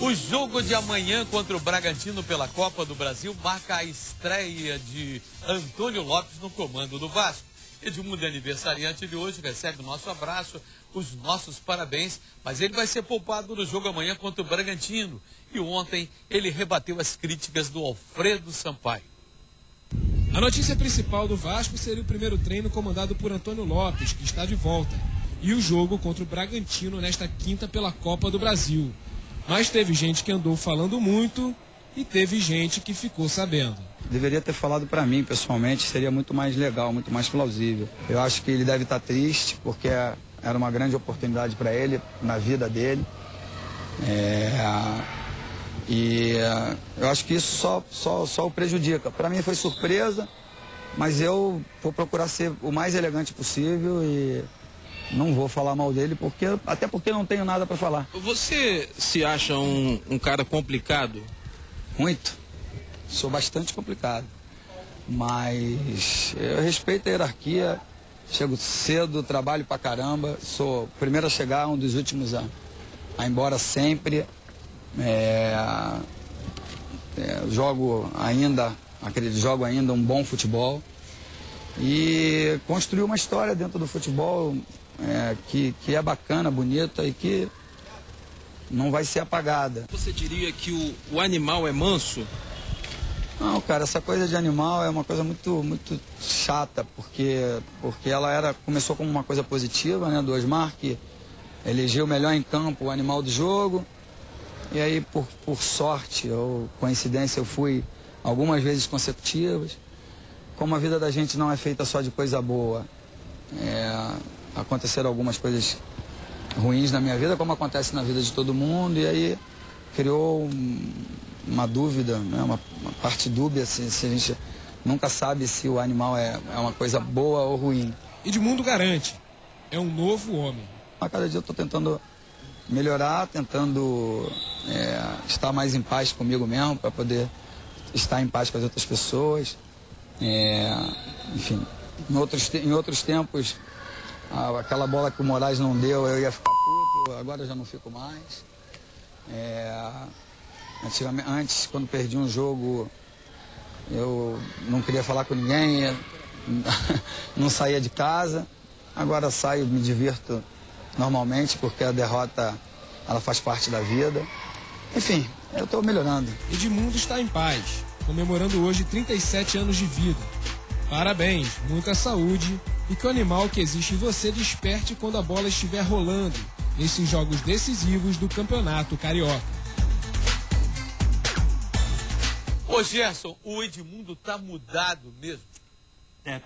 O jogo de amanhã contra o Bragantino pela Copa do Brasil marca a estreia de Antônio Lopes no comando do Vasco. Edmundo é aniversariante de hoje, recebe o nosso abraço, os nossos parabéns, mas ele vai ser poupado no jogo amanhã contra o Bragantino. E ontem ele rebateu as críticas do Alfredo Sampaio. A notícia principal do Vasco seria o primeiro treino comandado por Antônio Lopes, que está de volta, e o jogo contra o Bragantino nesta quinta pela Copa do Brasil. Mas teve gente que andou falando muito e teve gente que ficou sabendo. Deveria ter falado para mim, pessoalmente, seria muito mais legal, muito mais plausível. Eu acho que ele deve estar triste, porque era uma grande oportunidade para ele, na vida dele. Eu acho que isso só o prejudica. Para mim foi surpresa, mas eu vou procurar ser o mais elegante possível e não vou falar mal dele, até porque não tenho nada para falar. Você se acha um cara complicado? Muito. Sou bastante complicado. Mas eu respeito a hierarquia, chego cedo, trabalho pra caramba, sou o primeiro a chegar, um dos últimos a ir embora sempre. Jogo ainda um bom futebol e construir uma história dentro do futebol que é bacana, bonita e que não vai ser apagada. Você diria que o animal é manso? Não, cara, essa coisa de animal é uma coisa muito chata, porque ela começou como uma coisa positiva, né, do Osmar, que elegeu o melhor em campo o animal do jogo. E aí, por sorte ou coincidência, eu fui algumas vezes consecutivas. Como a vida da gente não é feita só de coisa boa, aconteceram algumas coisas ruins na minha vida, como acontece na vida de todo mundo, e aí criou uma dúvida, né, uma parte dúbia, se a gente nunca sabe se o animal é uma coisa boa ou ruim. Edmundo garante, é um novo homem. A cada dia eu estou tentando melhorar, tentando estar mais em paz comigo mesmo, para poder estar em paz com as outras pessoas. Enfim, em outros tempos, aquela bola que o Moraes não deu, eu ia ficar puto, agora eu já não fico mais. Antes, quando perdi um jogo, eu não queria falar com ninguém, não saía de casa. Agora saio, me divirto normalmente, porque a derrota ela faz parte da vida. Enfim, eu estou melhorando. Edmundo está em paz, comemorando hoje 37 anos de vida. Parabéns, muita saúde e que o animal que existe em você desperte quando a bola estiver rolando nesses jogos decisivos do Campeonato Carioca. Ô Gerson, o Edmundo tá mudado mesmo?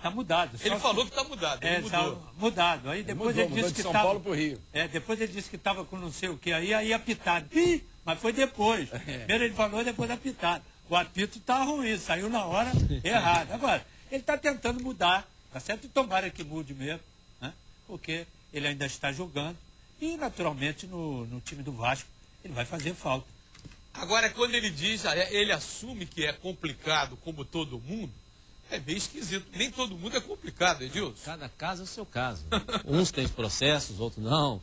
Tá mudado. Ele falou que tá mudado, ele mudou. Tá mudado. Aí depois ele disse que São Paulo pro Rio. Depois ele disse que estava com não sei o que, aí apitado. Mas foi depois. Primeiro ele falou, depois apitado. O apito tá ruim, saiu na hora errada. Agora, ele tá tentando mudar, tá certo? E tomara que mude mesmo, né? Porque ele ainda está jogando e, naturalmente, no time do Vasco, ele vai fazer falta. Agora, quando ele diz, ele assume que é complicado como todo mundo, é meio esquisito. Nem todo mundo é complicado, Edilson. Cada caso é o seu caso. Uns têm processos, outros não.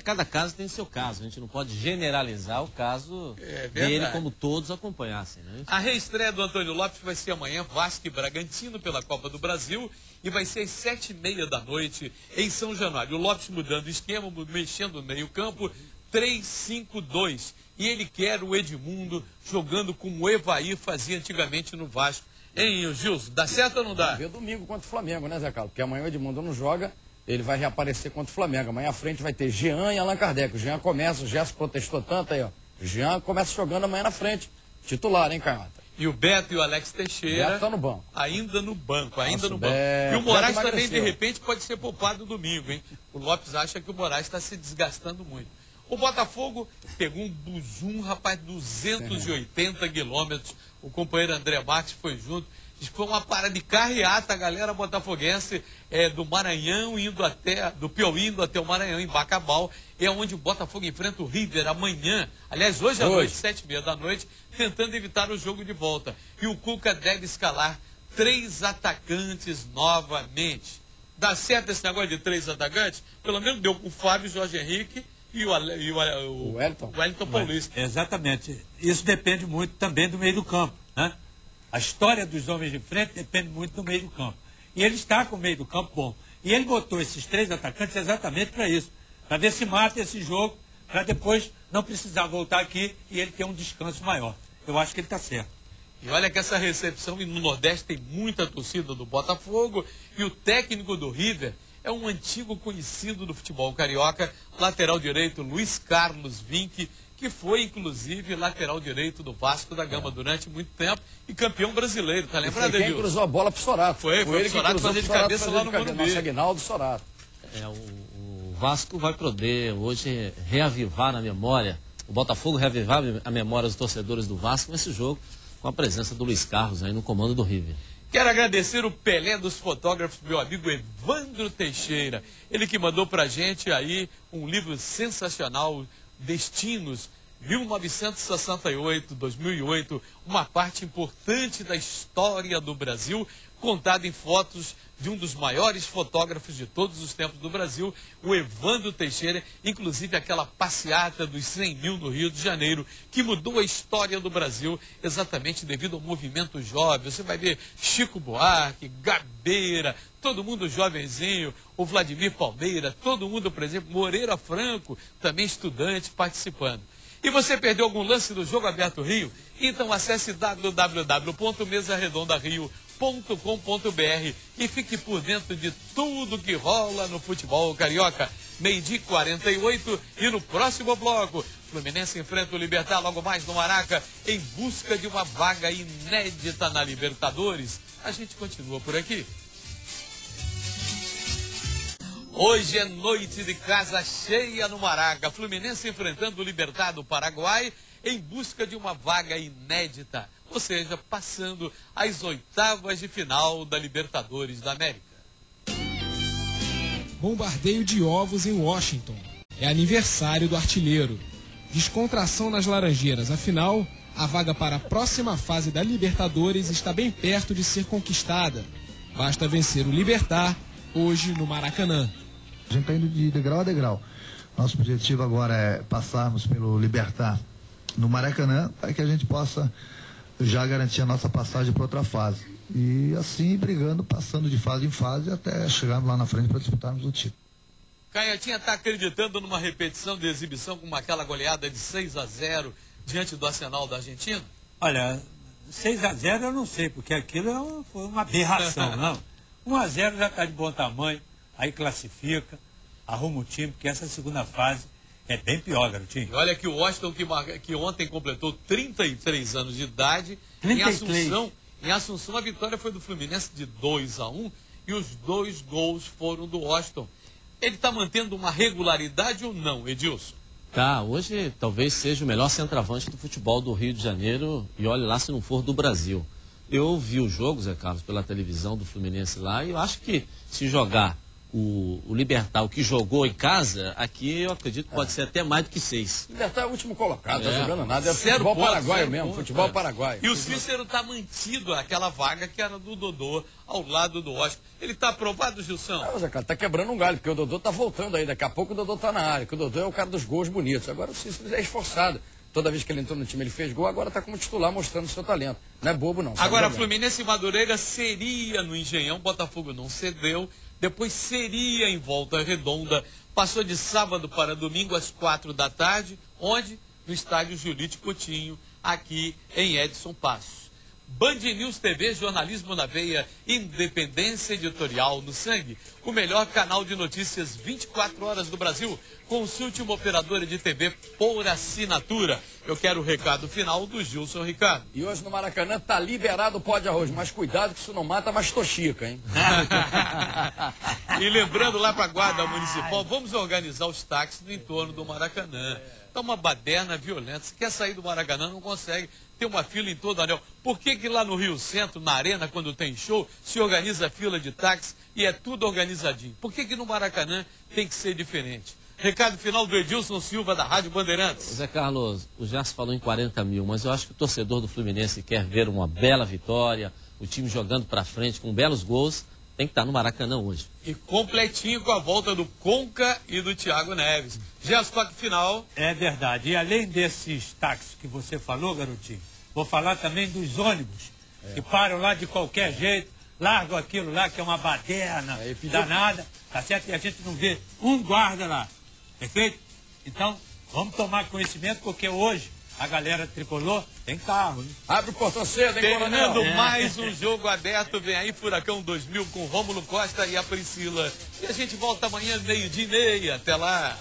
Cada caso tem seu caso. A gente não pode generalizar o caso dele como todos acompanhassem, né? A reestreia do Antônio Lopes vai ser amanhã, Vasco e Bragantino pela Copa do Brasil, e vai ser às 7h30 da noite em São Januário. O Lopes mudando o esquema, mexendo no meio-campo, 3-5-2. E ele quer o Edmundo jogando como o Evair fazia antigamente no Vasco. Hein, Gilson, dá certo ou não dá? Vai ver domingo contra o Flamengo, né, Zé Carlos? Porque amanhã o Edmundo não joga, ele vai reaparecer contra o Flamengo. Amanhã à frente vai ter Jean e Allan Kardec. O Jean começa, o Gerson protestou tanto aí, ó. O Jean começa jogando amanhã na frente. Titular, hein, Canhota? E o Beto e o Alex Teixeira. Beto tá no banco. Ainda no banco, ainda no Beto. banco. E o Moraes Beto também, de emagreceu. repente, pode ser poupado domingo, hein? O Lopes acha que o Moraes está se desgastando muito. O Botafogo pegou um buzum, rapaz, 280 quilômetros. O companheiro André Marques foi junto. Diz que foi uma parada de carreata, a galera botafoguense do Maranhão do Piauí indo até o Maranhão, em Bacabal. É onde o Botafogo enfrenta o River amanhã. Aliás, hoje à noite, 7h30 da noite, tentando evitar o jogo de volta. E o Cuca deve escalar 3 atacantes novamente. Dá certo esse negócio de 3 atacantes? Pelo menos deu com o Fábio, Jorge Henrique e o Wellington Paulista. Exatamente. Isso depende muito também do meio do campo, né? A história dos homens de frente depende muito do meio do campo. E ele está com o meio do campo bom. E ele botou esses 3 atacantes exatamente para isso. Para ver se mata esse jogo, para depois não precisar voltar aqui e ele ter um descanso maior. Eu acho que ele está certo. E olha que essa recepção no Nordeste tem muita torcida do Botafogo. E o técnico do River é um antigo conhecido do futebol carioca, lateral direito Luiz Carlos Vinck, que foi, inclusive, lateral direito do Vasco da Gama durante muito tempo e campeão brasileiro, tá lembrado, Edilson? Quem cruzou a bola pro Sorato. Foi ele que cruzou fazer de cabeça lá no Morumbi. Nosso Aguinaldo Sorato. O Vasco vai poder hoje reavivar na memória, o Botafogo reavivar a memória dos torcedores do Vasco nesse jogo, com a presença do Luiz Carlos aí no comando do River. Quero agradecer o Pelé dos fotógrafos, meu amigo Evandro Teixeira. Ele que mandou pra gente aí um livro sensacional, Destinos, 1968-2008, uma parte importante da história do Brasil, contada em fotos de um dos maiores fotógrafos de todos os tempos do Brasil, o Evandro Teixeira, inclusive aquela passeata dos 100 mil no Rio de Janeiro, que mudou a história do Brasil exatamente devido ao movimento jovem. Você vai ver Chico Buarque, Gabeira, todo mundo jovenzinho, o Vladimir Palmeira, todo mundo, por exemplo, Moreira Franco, também estudante, participando. E você perdeu algum lance do Jogo Aberto Rio? Então acesse www.mesaredondario.com.br e fique por dentro de tudo que rola no futebol carioca. 12h48 e no próximo bloco, Fluminense enfrenta o Libertad logo mais no Maraca em busca de uma vaga inédita na Libertadores. A gente continua por aqui. Hoje é noite de casa cheia no Maraca. Fluminense enfrentando o Libertad do Paraguai em busca de uma vaga inédita. Ou seja, passando às oitavas de final da Libertadores da América. Bombardeio de ovos em Washington. É aniversário do artilheiro. Descontração nas Laranjeiras. Afinal, a vaga para a próxima fase da Libertadores está bem perto de ser conquistada. Basta vencer o Libertad hoje no Maracanã. A gente está indo de degrau a degrau. Nosso objetivo agora é passarmos pelo Libertad no Maracanã para que a gente possa já garantir a nossa passagem para outra fase. E assim, brigando, passando de fase em fase até chegarmos lá na frente para disputarmos o título. Canhotinha está acreditando numa repetição de exibição como aquela goleada de 6-0 diante do Arsenal da Argentina? Olha, 6-0 eu não sei, porque aquilo foi uma aberração, não. 1-0 já está de bom tamanho, aí classifica, arruma o time, porque essa segunda fase é bem pior, garotinho. E olha que o Washington, que ontem completou 33 anos de idade, 33. Em Assunção a vitória foi do Fluminense de 2-1 e os 2 gols foram do Washington. Ele está mantendo uma regularidade ou não, Edilson? Tá, hoje talvez seja o melhor centroavante do futebol do Rio de Janeiro e olhe lá se não for do Brasil. Eu vi o jogo, Zé Carlos, pela televisão do Fluminense lá e eu acho que se jogar o Libertad, o que jogou em casa, aqui eu acredito que pode ser até mais do que 6. Libertad é o último colocado, não tá jogando nada. É Zero futebol pontos, paraguaio zero mesmo, pontos, futebol paraguaio. E o Cícero está mantido aquela vaga que era do Dodô, ao lado do Washington. Ele está aprovado, Gilson? Não, Zé Carlos, tá quebrando um galho, porque o Dodô tá voltando aí. Daqui a pouco o Dodô tá na área, que o Dodô é o cara dos gols bonitos. Agora o Cícero é esforçado. Toda vez que ele entrou no time ele fez gol, agora está como titular mostrando o seu talento. Não é bobo não. Agora Fluminense e Madureira seria no Engenhão, Botafogo não cedeu, depois seria em Volta Redonda, passou de sábado para domingo às 4 da tarde, onde? No estádio Julite Coutinho, aqui em Edson Passos. Band News TV, jornalismo na veia, independência editorial no sangue. O melhor canal de notícias 24 horas do Brasil. Consulte uma operadora de TV por assinatura. Eu quero o recado final do Gilson Ricardo. E hoje no Maracanã tá liberado o pó de arroz, mas cuidado que isso não mata mais toxica, hein? E lembrando lá para a Guarda Municipal, vamos organizar os táxis no entorno do Maracanã. Tá uma baderna violenta. Se quer sair do Maracanã, não consegue. Tem uma fila em todo o anel. Por que que lá no Rio Centro, na Arena, quando tem show, se organiza fila de táxi e é tudo organizadinho? Por que que no Maracanã tem que ser diferente? Recado final do Edilson Silva, da Rádio Bandeirantes. Zé Carlos, o Gerson falou em 40 mil, mas eu acho que o torcedor do Fluminense quer ver uma bela vitória, o time jogando para frente com belos gols, tem que estar no Maracanã hoje. E completinho com a volta do Conca e do Thiago Neves. Já toque final. É verdade. E além desses táxis que você falou, garotinho, vou falar também dos ônibus, que param lá de qualquer jeito, largam aquilo lá que é uma baderna danada, tá certo? E a gente não vê um guarda lá, perfeito? Então, vamos tomar conhecimento, porque hoje a galera tricolor tem carro, hein? Abre o portão cedo, hein, Terminando Coronel? mais um jogo aberto, vem aí Furacão 2000 com Rômulo Costa e a Priscila. E a gente volta amanhã, 12:30. Até lá.